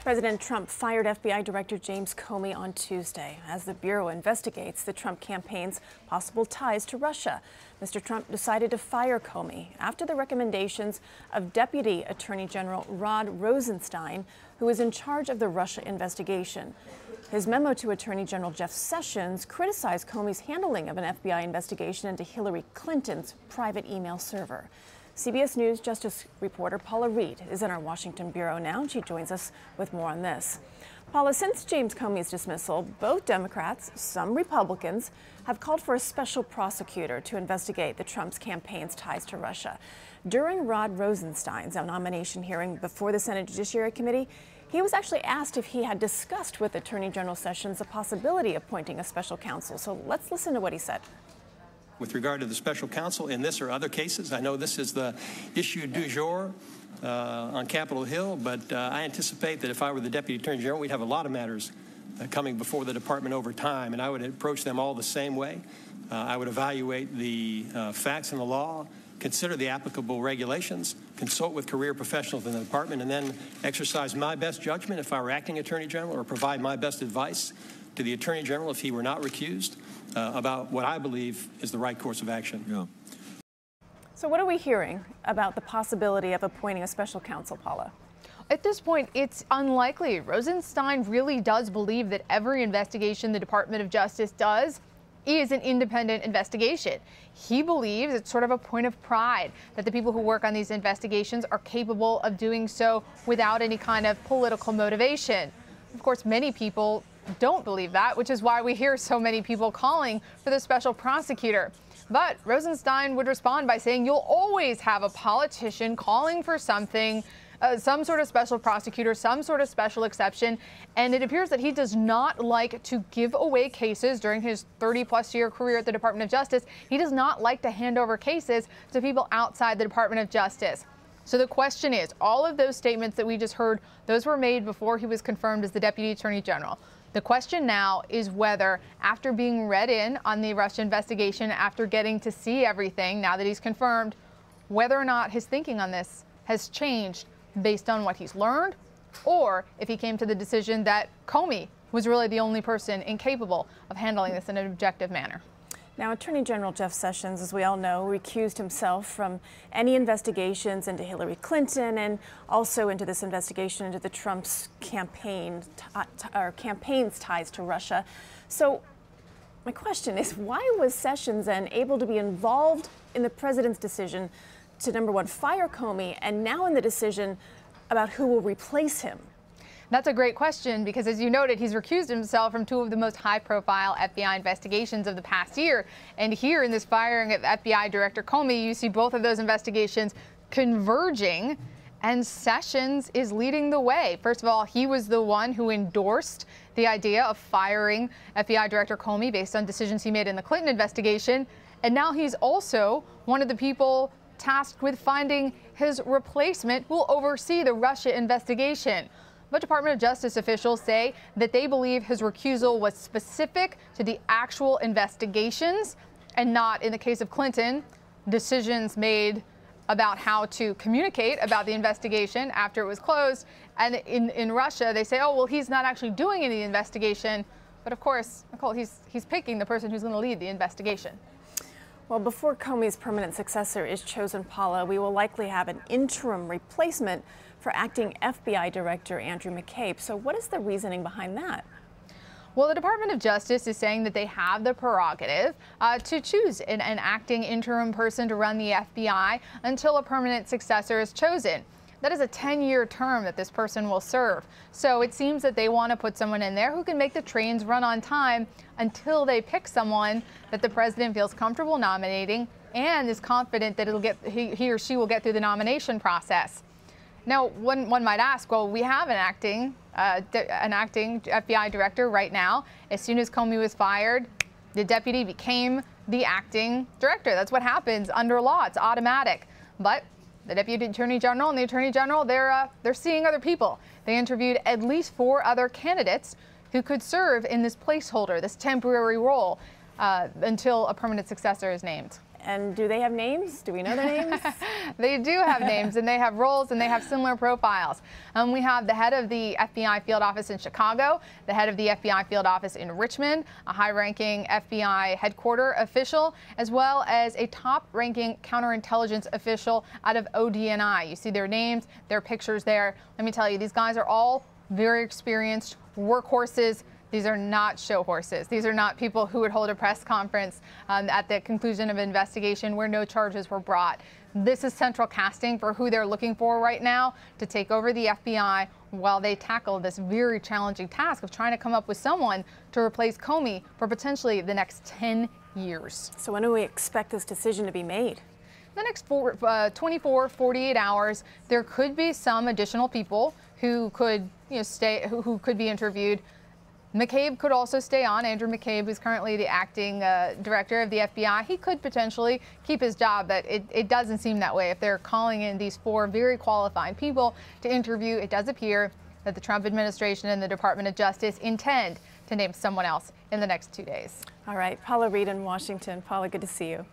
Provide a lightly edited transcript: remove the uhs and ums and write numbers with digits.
President Trump fired FBI Director James Comey on Tuesday as the Bureau investigates the Trump campaign's possible ties to Russia. Mr. Trump decided to fire Comey after the recommendations of Deputy Attorney General Rod Rosenstein, who is in charge of the Russia investigation. His memo to Attorney General Jeff Sessions criticized Comey's handling of an FBI investigation into Hillary Clinton's private email server. CBS News Justice reporter Paula Reid is in our Washington bureau now, and she joins us with more on this. Paula, since James Comey's dismissal, both Democrats, some Republicans, have called for a special prosecutor to investigate the Trump's campaign's ties to Russia. During Rod Rosenstein's nomination hearing before the Senate Judiciary Committee, he was actually asked if he had discussed with Attorney General Sessions the possibility of appointing a special counsel. So let's listen to what he said. With regard to the special counsel in this or other cases, I know this is the issue du jour on Capitol Hill, but I anticipate that if I were the Deputy Attorney General, we'd have a lot of matters coming before the department over time, and I would approach them all the same way. I would evaluate the facts and the law, consider the applicable regulations, consult with career professionals in the department, and then exercise my best judgment if I were acting Attorney General, or provide my best advice to the Attorney General if he were not recused about what I believe is the right course of action. Yeah. So what are we hearing about the possibility of appointing a special counsel, Paula? At this point, it's unlikely. Rosenstein really does believe that every investigation the Department of Justice does is an independent investigation. He believes it's sort of a point of pride that the people who work on these investigations are capable of doing so without any kind of political motivation. Of course, many people don't believe that, which is why we hear so many people calling for the special prosecutor. But Rosenstein would respond by saying you'll always have a politician calling for something, some sort of special prosecutor, some sort of special exception. And it appears that he does not like to give away cases during his 30-plus-year career at the Department of Justice. He does not like to hand over cases to people outside the Department of Justice. So the question is, all of those statements that we just heard, those were made before he was confirmed as the Deputy Attorney General. The question now is whether, after being read in on the Russia investigation, after getting to see everything, now that he's confirmed, whether or not his thinking on this has changed based on what he's learned, or if he came to the decision that Comey was really the only person incapable of handling this in an objective manner. Now, Attorney General Jeff Sessions, as we all know, recused himself from any investigations into Hillary Clinton and also into this investigation into the Trump's campaign's ties to Russia. So my question is, why was Sessions then able to be involved in the president's decision to, number one, fire Comey, and now in the decision about who will replace him? That's a great question, because as you noted, he's recused himself from two of the most high-profile FBI investigations of the past year. And here in this firing of FBI Director Comey, you see both of those investigations converging, and Sessions is leading the way. First of all, he was the one who endorsed the idea of firing FBI Director Comey based on decisions he made in the Clinton investigation. And now he's also one of the people tasked with finding his replacement who will oversee the Russia investigation. But Department of Justice officials say that they believe his recusal was specific to the actual investigations and not, in the case of Clinton, decisions made about how to communicate about the investigation after it was closed. And in Russia, they say, oh, well, he's not actually doing any investigation. But of course, Nicole, he's picking the person who's going to lead the investigation. Well, before Comey's permanent successor is chosen, Paula, we will likely have an interim replacement for acting FBI Director Andrew McCabe. So what is the reasoning behind that? Well, the Department of Justice is saying that they have the prerogative to choose an acting interim person to run the FBI until a permanent successor is chosen. That is a 10-year term that this person will serve. So it seems that they want to put someone in there who can make the trains run on time until they pick someone that the president feels comfortable nominating and is confident that he or she will get through the nomination process. Now, one might ask, well, we have an acting FBI director right now. As soon as Comey was fired, the deputy became the acting director. That's what happens under law. It's automatic. But the Deputy Attorney General and the Attorney General, they're seeing other people. They interviewed at least 4 other candidates who could serve in this placeholder, this temporary role, until a permanent successor is named. And do they have names? Do we know their names? They do have names, and they have roles, and they have similar profiles. We have the head of the FBI field office in Chicago, the head of the FBI field office in Richmond, a high-ranking FBI headquarter official, as well as a top-ranking counterintelligence official out of ODNI. You see their names, their pictures there. Let me tell you, these guys are all very experienced workhorses. These are not show horses. These are not people who would hold a press conference at the conclusion of an investigation where no charges were brought. This is central casting for who they're looking for right now to take over the FBI while they tackle this very challenging task of trying to come up with someone to replace Comey for potentially the next 10 years. So when do we expect this decision to be made? The next 24, 48 hours, there could be some additional people who could who could be interviewed. McCabe could also stay on. Andrew McCabe, who's currently the acting director of the FBI, he could potentially keep his job, but it doesn't seem that way. If they're calling in these 4 very qualified people to interview, it does appear that the Trump administration and the Department of Justice intend to name someone else in the next 2 days. All right, Paula Reid in Washington. Paula, good to see you.